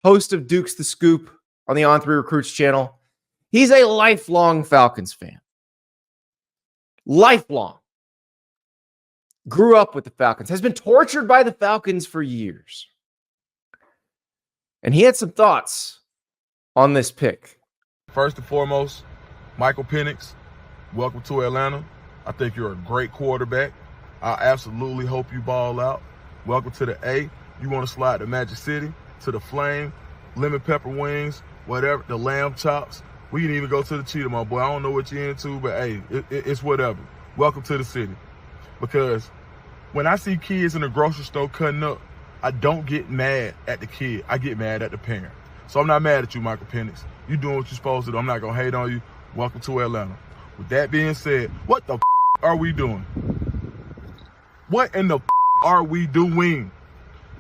host of Dukes the Scoop on the On3 Recruits channel. He's a lifelong Falcons fan. Lifelong. Grew up with the Falcons. Has been tortured by the Falcons for years. And he had some thoughts on this pick. First and foremost, Michael Penix, welcome to Atlanta. I think you're a great quarterback. I absolutely hope you ball out. Welcome to the A. You want to slide to Magic City, to the Flame, lemon pepper wings, whatever, the lamb chops. We can even go to the Cheetah, my boy. I don't know what you're into, but hey, it's whatever. Welcome to the city. Because when I see kids in the grocery store cutting up, I don't get mad at the kid. I get mad at the parent. So I'm not mad at you, Michael Penix. You doing what you're supposed to do. I'm not going to hate on you. Welcome to Atlanta. With that being said, what the are we doing? What in the are we doing?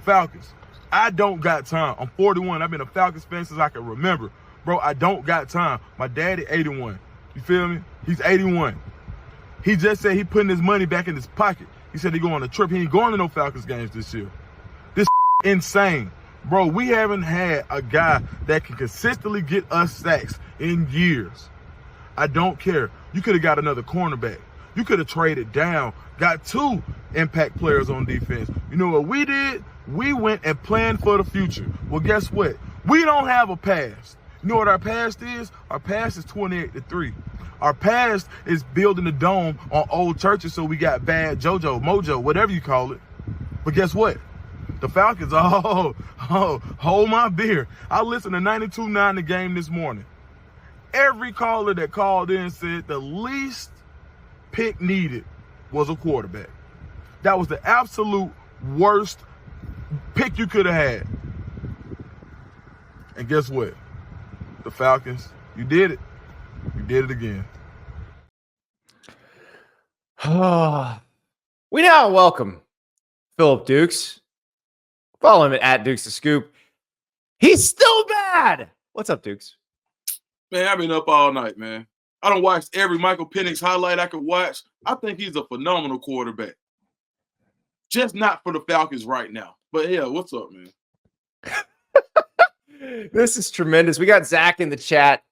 Falcons, I don't got time. I'm 41. I've been a Falcons fan since I can remember. Bro, I don't got time. My daddy 81. You feel me? He's 81. He just said he putting his money back in his pocket. He said he go on a trip. He ain't going to no Falcons games this year. This insane. Bro, we haven't had a guy that can consistently get us sacks in years. I don't care. You could have got another cornerback. You could have traded down, got 2 impact players on defense. You know what we did? We went and planned for the future. Well, guess what? We don't have a past. You know what our past is? Our past is 28-3. Our past is building a dome on old churches so we got bad JoJo, mojo, whatever you call it. But guess what? The Falcons, hold my beer. I listened to 92.9 the game this morning. Every caller that called in said the least pick needed was a quarterback. That was the absolute worst pick you could have had. And guess what? The Falcons, you did it. You did it again. We now welcome Phillip Dukes. Follow him at Dukes the Scoop. He's still bad. What's up, Dukes? Man, I've been up all night, man. I don't watch every Michael Penix highlight I could watch. I think he's a phenomenal quarterback. Just not for the Falcons right now. But yeah, what's up, man? This is tremendous. We got Zach in the chat.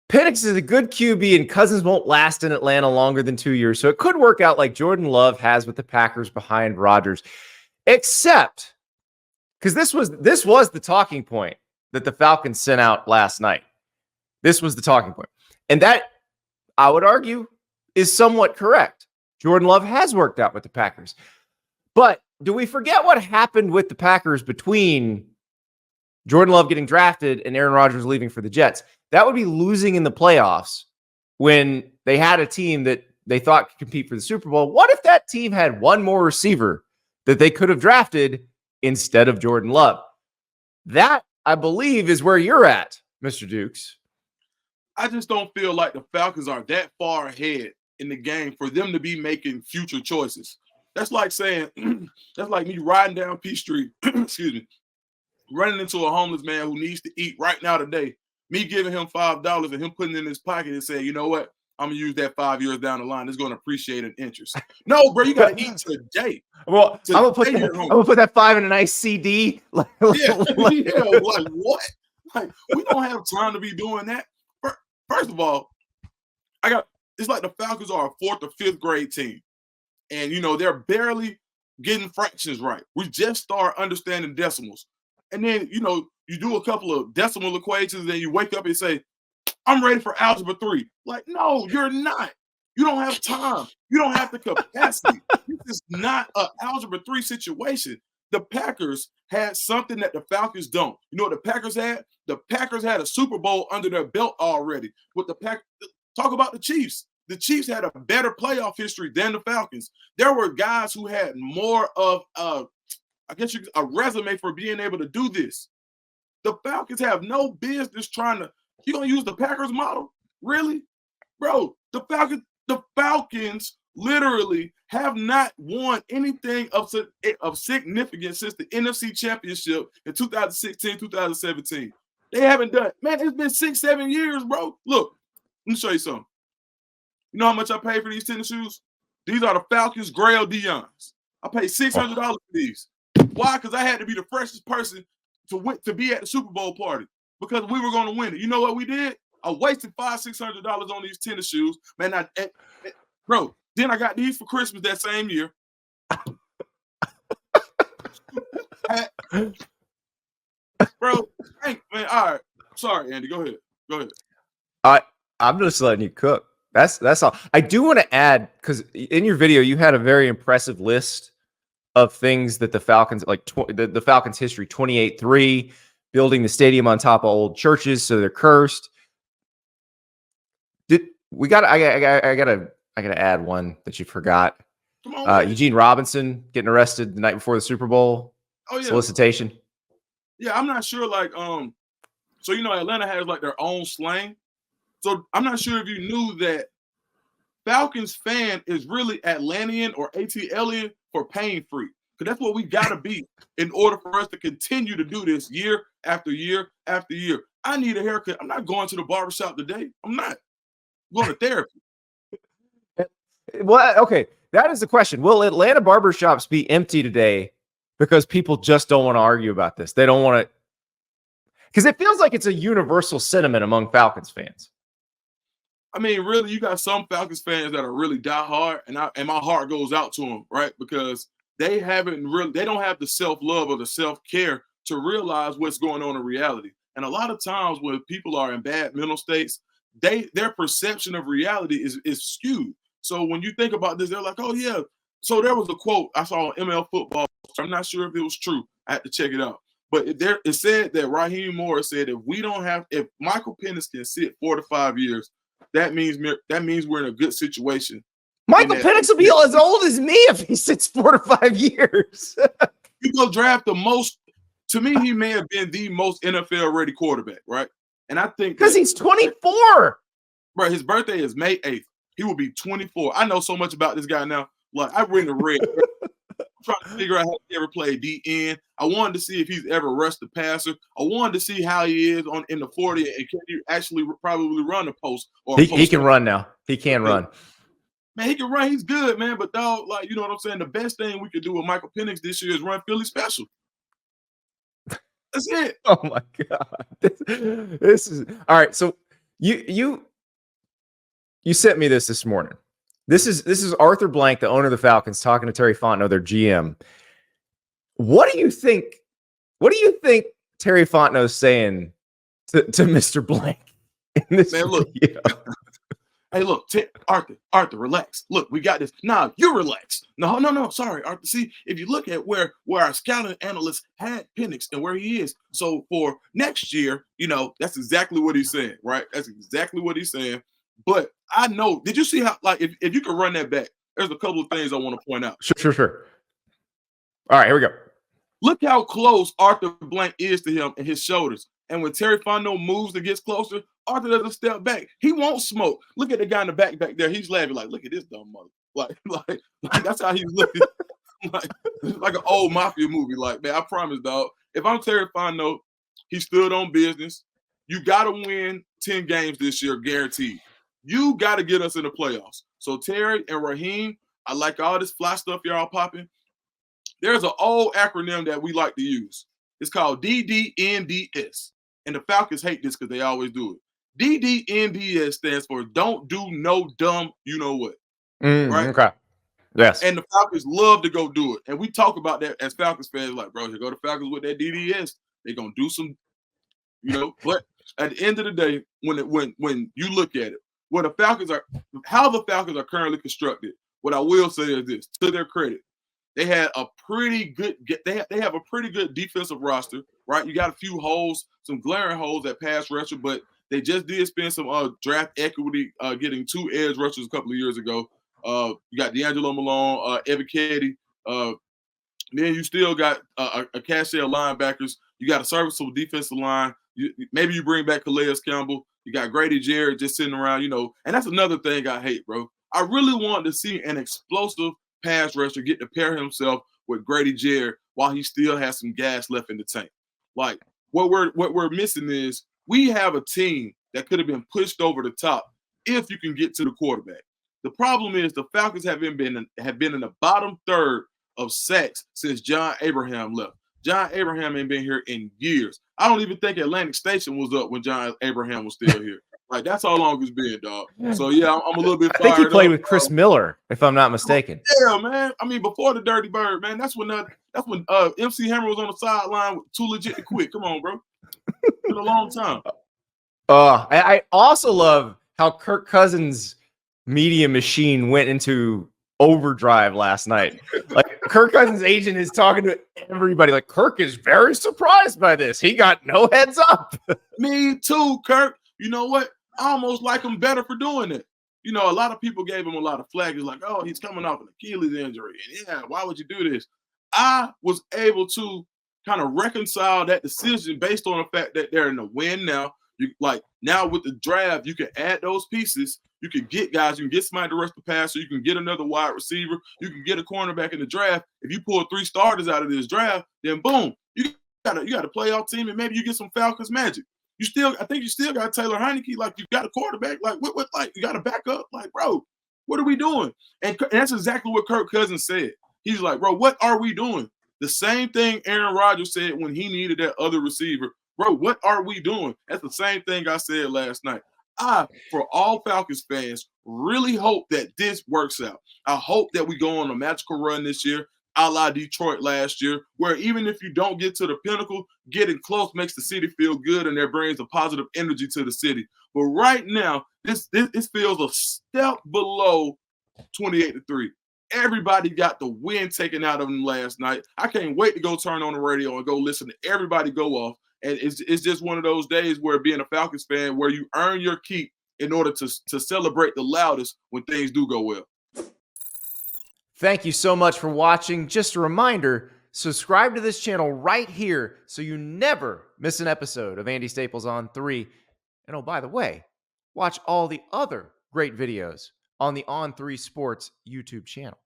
Penix is a good QB, and Cousins won't last in Atlanta longer than 2 years, so it could work out like Jordan Love has with the Packers behind Rodgers. Except, because this was the talking point that the Falcons sent out last night. This was the talking point. And that, I would argue, is somewhat correct. Jordan Love has worked out with the Packers. But do we forget what happened with the Packers between Jordan Love getting drafted and Aaron Rodgers leaving for the Jets? That would be losing in the playoffs when they had a team that they thought could compete for the Super Bowl. What if that team had one more receiver that they could have drafted instead of Jordan Love? That, I believe, is where you're at, Mr. Dukes. I just don't feel like the Falcons are that far ahead in the game for them to be making future choices. That's like saying, that's like me riding down P Street, excuse me, running into a homeless man who needs to eat right now today, me giving him $5 and him putting it in his pocket and saying, you know what, I'm going to use that 5 years down the line. It's going to appreciate an interest. No, bro, you got to eat today. Well, I'm going to put that 5 in a nice CD. Yeah, like what? Like, we don't have time to be doing that. First of all, it's like the Falcons are a 4th or 5th grade team. And, you know, they're barely getting fractions right. We just start understanding decimals. And then, you know, you do a couple of decimal equations and you wake up and say, I'm ready for algebra 3. Like, no, you're not. You don't have time. You don't have the capacity. This is not an algebra 3 situation. The Packers had something that the Falcons don't. You know what the Packers had? The Packers had a Super Bowl under their belt already. With the talk about the Chiefs. The Chiefs had a better playoff history than the Falcons. There were guys who had more of a resume for being able to do this. The Falcons have no business trying to. You gonna use the Packers model? Really? Bro, the Falcons literally have not won anything of significance since the NFC Championship in 2016, 2017. They haven't done it. Man, it's been 6-7 years, bro. Look, let me show you something. You know how much I paid for these tennis shoes? These are the Falcons Grail Dion's. I paid $600 for these. Why? Because I had to be the freshest person to be at the Super Bowl party because we were going to win it. You know what we did? I wasted $500-600 on these tennis shoes, man. Bro, then I got these for Christmas that same year. Bro, man. All right. Sorry, Andy. Go ahead. I'm just letting you cook. That's all. I do want to add, because in your video you had a very impressive list of things that the Falcons, like the Falcons history, 28-3, building the stadium on top of old churches, so they're cursed. I gotta add one that you forgot. Come on, Eugene Robinson getting arrested the night before the Super Bowl. Oh yeah, solicitation. Yeah, I'm not sure. Like, so Atlanta has like their own slang. So I'm not sure if you knew that Falcons fan is really Atlantean or ATLian for pain free. Because that's what we gotta be in order for us to continue to do this year after year after year. I need a haircut. I'm not going to the barbershop today. I'm not. I'm going to therapy. Well, okay. That is the question. Will Atlanta barbershops be empty today because people just don't want to argue about this? They don't want to, because it feels like it's a universal sentiment among Falcons fans. I mean, really, you got some Falcons fans that are really diehard, and my heart goes out to them, right? Because they don't have the self-love or the self-care to realize what's going on in reality. And a lot of times when people are in bad mental states, their perception of reality is skewed. So when you think about this, they're like, oh yeah. So there was a quote I saw on ML Football. I'm not sure if it was true. I had to check it out. But it said that Raheem Morris said if Michael Penix can sit 4 to 5 years, that means we're in a good situation. Michael Penix will be as old as me if he sits 4 to 5 years. You go draft the most. To me, he may have been the most NFL ready quarterback, right? And I think because he's 24. Bro, his birthday is May 8th. He will be 24. I know so much about this guy now. Like, I've written a red. I'm trying to figure out how he ever played DN. I wanted to see if he's ever rushed the passer. I wanted to see how he is in the 40 and can he actually probably run a post. He can run now. He can run. Man, he can run. He's good, man. But dog, like, you know what I'm saying? The best thing we could do with Michael Penix this year is run Philly special. That's it. Oh my God. This is all right. So you sent me this morning. This is Arthur Blank, the owner of the Falcons, talking to Terry Fontenot, their GM. What do you think Terry Fontenot's saying to Mr. Blank in this Man, look. Hey, look, Arthur, relax. Look, we got this. Nah, you relax. No. Sorry, Arthur. See, if you look at where our scouting analysts had Penix and where he is, so for next year, that's exactly what he's saying, right? That's exactly what he's saying. But I know, did you see how, like, if you could run that back, there's a couple of things I want to point out. Sure. All right, here we go. Look how close Arthur Blank is to him and his shoulders. And when Terry Fontenot moves and gets closer, Arthur doesn't step back. He won't smoke. Look at the guy in the back there. He's laughing like, look at this dumb mother. Like that's how he's looking. like an old mafia movie. Like, man, I promise, dog. If I'm Terry Fontenot, he stood on business. You got to win 10 games this year, guaranteed. You got to get us in the playoffs. So Terry and Raheem, I like all this fly stuff y'all popping. There's an old acronym that we like to use. It's called DDNDS. And the Falcons hate this because they always do it. DDNDS stands for don't do no dumb you know what. Right? Okay. Yes. And the Falcons love to go do it. And we talk about that as Falcons fans, like, bro, here go the Falcons with that DDS. They're going to do some, But at the end of the day, when you look at it, how the Falcons are currently constructed, what I will say is this, to their credit, they had a pretty good. They have a pretty good defensive roster, right? You got a few holes, some glaring holes at pass rusher, but they just did spend some draft equity getting 2 edge rushers a couple of years ago. You got D'Angelo Malone, Evan Keddy. Then you still got a cachet of linebackers. You got a serviceable defensive line. Maybe you bring back Calais Campbell. You got Grady Jarrett just sitting around, And that's another thing I hate, bro. I really wanted to see an explosive pass rusher get to pair himself with Grady Jarrett while he still has some gas left in the tank. Like, what we're missing is we have a team that could have been pushed over the top if you can get to the quarterback. The problem is the Falcons have been in the bottom third of sacks since John Abraham left. John Abraham ain't been here in years. I don't even think Atlantic Station was up when John Abraham was still here. Like, that's how long it's been, dog. So, yeah, I'm a little bit fired I think he played up, with Chris Miller, if I'm not mistaken. Yeah, man. I mean, before the Dirty Bird, man, that's when MC Hammer was on the sideline with Too Legit to Quit. Come on, bro. It's been a long time. I also love how Kirk Cousins' media machine went into overdrive last night. Like, Kirk Cousins' agent is talking to everybody. Like, Kirk is very surprised by this. He got no heads up. Me too, Kirk. You know what? I almost like him better for doing it. You know, a lot of people gave him a lot of flack. It's like, oh, he's coming off an Achilles injury. And yeah, why would you do this? I was able to kind of reconcile that decision based on the fact that they're in the win now. Now with the draft, you can add those pieces. You can get guys. You can get somebody to rush the passer. You can get another wide receiver. You can get a cornerback in the draft. If you pull 3 starters out of this draft, then boom, you got a playoff team, and maybe you get some Falcons magic. I think you still got Taylor Heineke. Like, you got a quarterback. Like, what? Like, you got a backup. Like, bro, what are we doing? And that's exactly what Kirk Cousins said. He's like, bro, what are we doing? The same thing Aaron Rodgers said when he needed that other receiver. Bro, what are we doing? That's the same thing I said last night. I, for all Falcons fans, really hope that this works out. I hope that we go on a magical run this year, a la Detroit last year, where even if you don't get to the pinnacle, getting close makes the city feel good and that brings a positive energy to the city. But right now, this feels a step below 28-3. Everybody got the wind taken out of them last night. I can't wait to go turn on the radio and go listen to everybody go off. And it's just one of those days where, being a Falcons fan, where you earn your keep in order to celebrate the loudest when things do go well. Thank you so much for watching. Just a reminder, subscribe to this channel right here so you never miss an episode of Andy Staples on 3. And oh, by the way, watch all the other great videos on the On3 Sports YouTube channel.